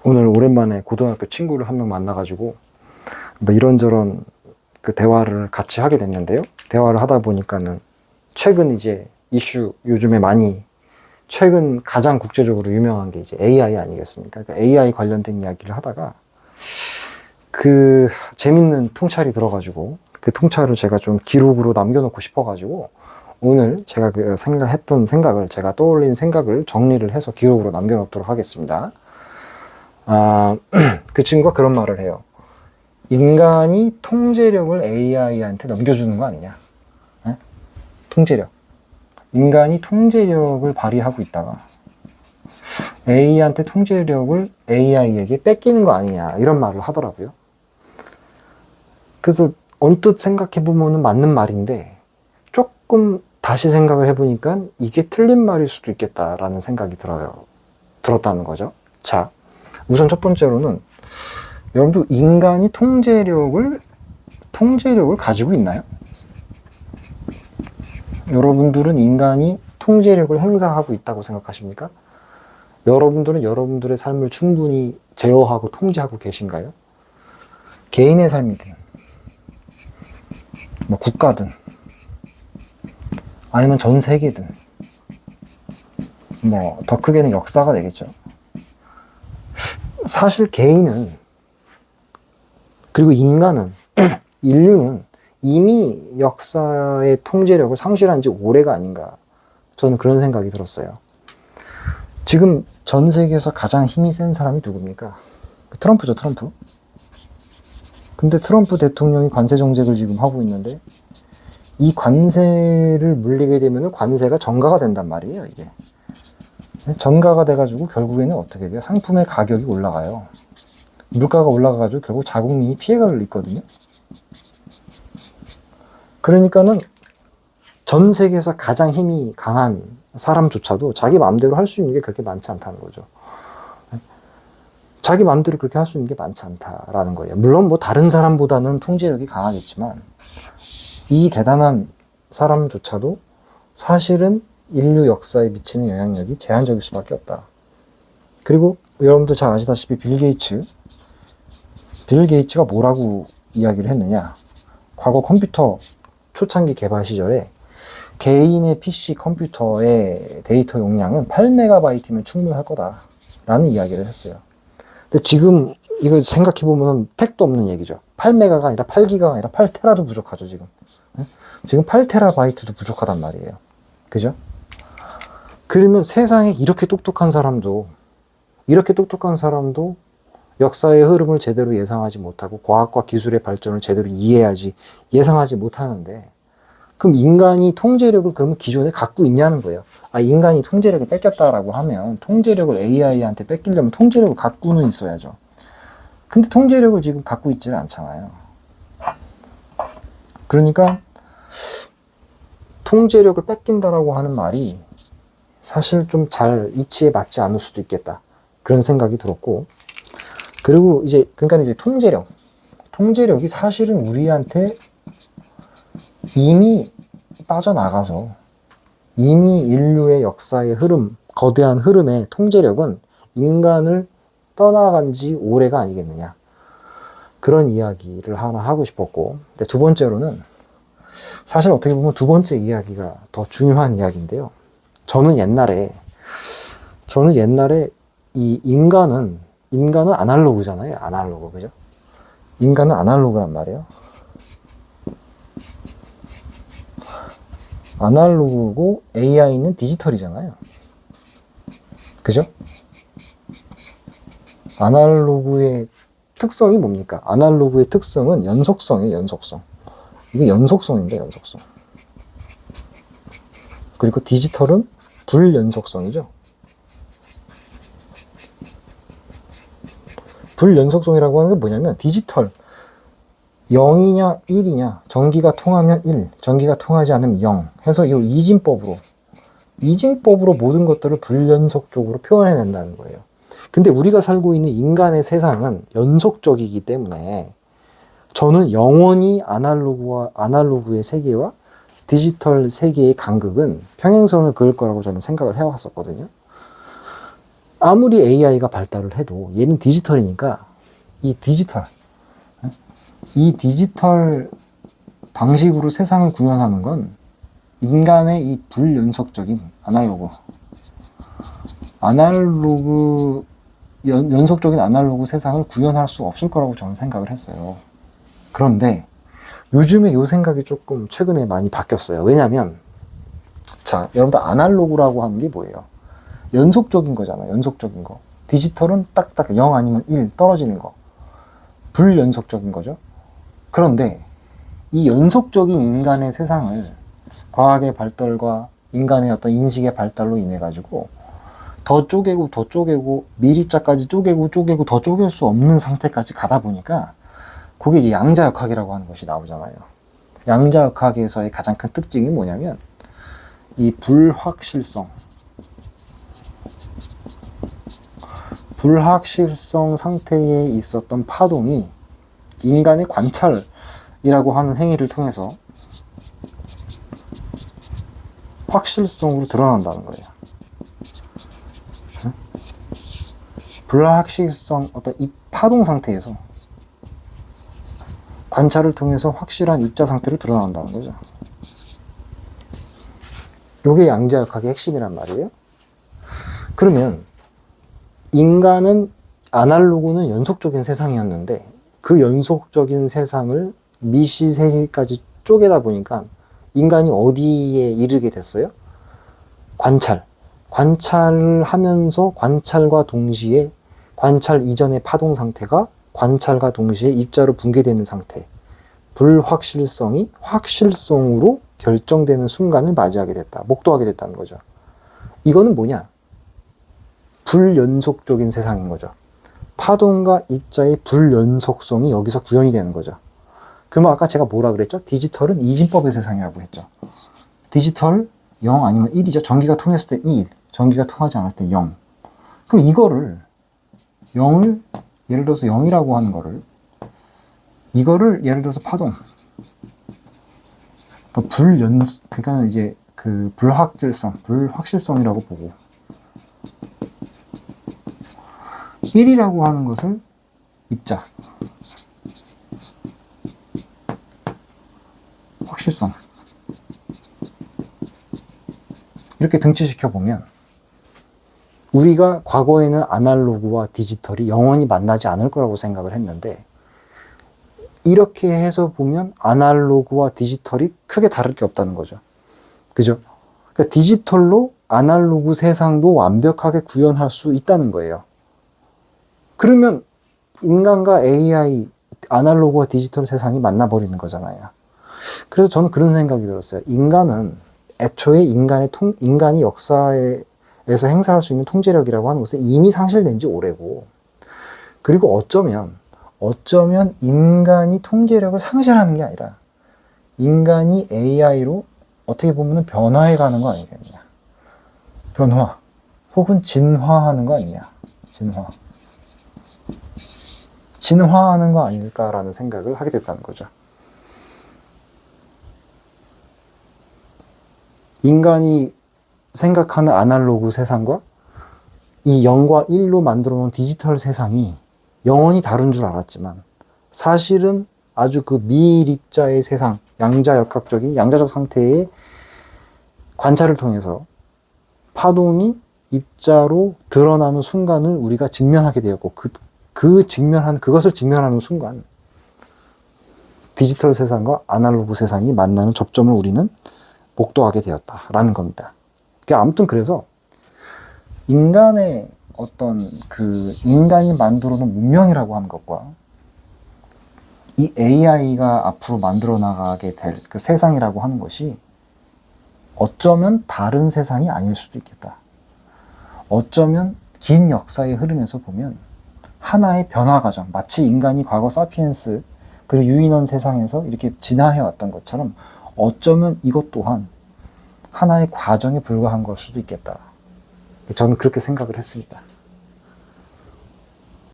오늘 오랜만에 고등학교 친구를 한 명 만나가지고 뭐 이런저런 그 대화를 같이 하게 됐는데요. 대화를 하다 보니까는 최근 이제 이슈 요즘에 많이 최근 가장 국제적으로 유명한 게 이제 AI 아니겠습니까? 그러니까 AI 관련된 이야기를 하다가 그 재밌는 통찰이 들어가지고 그 통찰을 제가 좀 기록으로 남겨놓고 싶어가지고 오늘 제가 그 생각했던 생각을 제가 떠올린 생각을 정리를 해서 기록으로 남겨놓도록 하겠습니다. 그 친구가 그런 말을 해요. 인간이 통제력을 AI한테 넘겨주는 거 아니냐? 네? 통제력. 인간이 통제력을 발휘하고 있다가 AI한테 통제력을 AI에게 뺏기는 거 아니냐? 이런 말을 하더라고요. 그래서 언뜻 생각해보면 맞는 말인데 조금 다시 생각을 해보니까 이게 틀린 말일 수도 있겠다라는 생각이 들었다는 거죠. 자, 우선 첫 번째로는 여러분도 인간이 통제력을 가지고 있나요? 여러분들은 인간이 통제력을 행사하고 있다고 생각하십니까? 여러분들은 여러분들의 삶을 충분히 제어하고 통제하고 계신가요? 개인의 삶이든 뭐 국가든 아니면 전 세계든 뭐 더 크게는 역사가 되겠죠. 사실 개인은 그리고 인간은 인류는 이미 역사의 통제력을 상실한 지 오래가 아닌가 저는 그런 생각이 들었어요. 지금 전 세계에서 가장 힘이 센 사람이 누굽니까? 트럼프죠, 트럼프. 근데 트럼프 대통령이 관세 정책을 지금 하고 있는데 이 관세를 물리게 되면 관세가 전가가 된단 말이에요, 이게. 전가가 돼가지고 결국에는 어떻게 돼요? 상품의 가격이 올라가요. 물가가 올라가가지고 결국 자국민이 피해를 입거든요. 그러니까는 전 세계에서 가장 힘이 강한 사람조차도 자기 마음대로 할 수 있는 게 그렇게 많지 않다는 거죠. 자기 마음대로 그렇게 할 수 있는 게 많지 않다라는 거예요. 물론 뭐 다른 사람보다는 통제력이 강하겠지만 이 대단한 사람조차도 사실은 인류 역사에 미치는 영향력이 제한적일 수밖에 없다. 그리고 여러분도 잘 아시다시피 빌 게이츠가 뭐라고 이야기를 했느냐. 과거 컴퓨터 초창기 개발 시절에 개인의 PC 컴퓨터의 데이터 용량은 8MB면 충분할 거다 라는 이야기를 했어요. 근데 지금 이거 생각해보면 택도 없는 얘기죠. 8메가가 아니라 8기가가 아니라 8테라도 부족하죠, 지금. 지금 8테라바이트도 부족하단 말이에요. 그죠? 그러면 세상에 이렇게 똑똑한 사람도 역사의 흐름을 제대로 예상하지 못하고 과학과 기술의 발전을 제대로 예상하지 못하는데 그럼 인간이 통제력을 그러면 기존에 갖고 있냐는 거예요. 인간이 통제력을 뺏겼다라고 하면 통제력을 AI한테 뺏기려면 통제력을 갖고는 있어야죠. 근데 통제력을 지금 갖고 있지는 않잖아요. 그러니까 통제력을 뺏긴다라고 하는 말이 사실 좀 잘 이치에 맞지 않을 수도 있겠다. 그런 생각이 들었고, 그리고 그러니까 이제 통제력이 사실은 우리한테 이미 빠져나가서 이미 인류의 역사의 흐름, 거대한 흐름의 통제력은 인간을 떠나간 지 오래가 아니겠느냐. 그런 이야기를 하나 하고 싶었고, 근데 두 번째로는 사실 어떻게 보면 두 번째 이야기가 더 중요한 이야기인데요. 저는 옛날에 이 인간은 아날로그잖아요. 아날로그, 그죠? 인간은 아날로그란 말이에요. 아날로그고 AI는 디지털이잖아요. 그죠? 아날로그의 특성이 뭡니까? 아날로그의 특성은 연속성이에요, 연속성. 이게 연속성인데, 연속성. 그리고 디지털은 불연속성이죠. 불연속성이라고 하는 게 뭐냐면 디지털 0이냐 1이냐 전기가 통하면 1, 전기가 통하지 않으면 0 해서 이 이진법으로 모든 것들을 불연속적으로 표현해낸다는 거예요. 근데 우리가 살고 있는 인간의 세상은 연속적이기 때문에 저는 영원히 아날로그의 세계와 디지털 세계의 간극은 평행선을 그을 거라고 저는 생각을 해왔었거든요. 아무리 AI가 발달을 해도 얘는 디지털이니까 이 디지털 방식으로 세상을 구현하는 건 인간의 이 불연속적인 연속적인 아날로그 세상을 구현할 수 없을 거라고 저는 생각을 했어요. 그런데 요즘에 요 생각이 조금 최근에 많이 바뀌었어요. 왜냐면 자, 여러분들 아날로그라고 하는 게 뭐예요? 연속적인 거잖아요. 연속적인 거. 디지털은 딱딱 0 아니면 1 떨어지는 거. 불연속적인 거죠. 그런데 이 연속적인 인간의 세상을 과학의 발달과 인간의 어떤 인식의 발달로 인해 가지고 더 쪼개고 미립자까지 쪼개고 더 쪼갤 수 없는 상태까지 가다 보니까 그게 이제 양자역학이라고 하는 것이 나오잖아요. 양자역학에서의 가장 큰 특징이 뭐냐면 이 불확실성 상태에 있었던 파동이 인간의 관찰이라고 하는 행위를 통해서 확실성으로 드러난다는 거예요. 불확실성, 어떤 이 파동 상태에서 관찰을 통해서 확실한 입자 상태를 드러난다는 거죠. 이게 양자역학의 핵심이란 말이에요. 그러면 인간은 아날로그는 연속적인 세상이었는데 그 연속적인 세상을 미시세계까지 쪼개다 보니까 인간이 어디에 이르게 됐어요? 관찰을 하면서 관찰과 동시에 관찰 이전의 파동 상태가 관찰과 동시에 입자로 붕괴되는 상태, 불확실성이 확실성으로 결정되는 순간을 맞이하게 됐다, 목도하게 됐다는 거죠. 이거는 뭐냐? 불연속적인 세상인 거죠. 파동과 입자의 불연속성이 여기서 구현이 되는 거죠. 그러면 아까 제가 뭐라 그랬죠? 디지털은 이진법의 세상이라고 했죠. 디지털 0 아니면 1이죠. 전기가 통했을 때 1, 전기가 통하지 않았을 때 0. 그럼 이거를 0을 예를 들어서 0이라고 하는 거를 이거를 예를 들어서 파동 그러니까 이제 그 불확실성이라고 보고 1이라고 하는 것을 입자 확실성 이렇게 등치시켜 보면 우리가 과거에는 아날로그와 디지털이 영원히 만나지 않을 거라고 생각을 했는데 이렇게 해서 보면 아날로그와 디지털이 크게 다를 게 없다는 거죠. 그죠? 그러니까 디지털로 아날로그 세상도 완벽하게 구현할 수 있다는 거예요. 그러면 인간과 AI, 아날로그와 디지털 세상이 만나버리는 거잖아요. 그래서 저는 그런 생각이 들었어요. 인간은 애초에 인간이 역사에서 행사할 수 있는 통제력이라고 하는 것은 이미 상실된 지 오래고, 그리고 어쩌면 인간이 통제력을 상실하는 게 아니라 인간이 AI로 어떻게 보면 변화해 가는 거 아니겠냐. 변화 혹은 진화하는 거 아니냐. 진화하는 거 아닐까라는 생각을 하게 됐다는 거죠. 인간이 생각하는 아날로그 세상과 이 0과 1로 만들어 놓은 디지털 세상이 영원히 다른 줄 알았지만 사실은 아주 그 미립자의 세상, 양자적 상태의 관찰을 통해서 파동이 입자로 드러나는 순간을 우리가 직면하게 되었고 그것을 직면하는 순간 디지털 세상과 아날로그 세상이 만나는 접점을 우리는 목도하게 되었다라는 겁니다. 아무튼 그래서 인간의 어떤 그 인간이 만들어 놓은 문명이라고 하는 것과 이 AI가 앞으로 만들어 나가게 될 그 세상이라고 하는 것이 어쩌면 다른 세상이 아닐 수도 있겠다. 어쩌면 긴 역사의 흐름에서 보면 하나의 변화 과정, 마치 인간이 과거 사피엔스 그리고 유인원 세상에서 이렇게 진화해 왔던 것처럼 어쩌면 이것 또한 하나의 과정에 불과한 걸 수도 있겠다. 저는 그렇게 생각을 했습니다.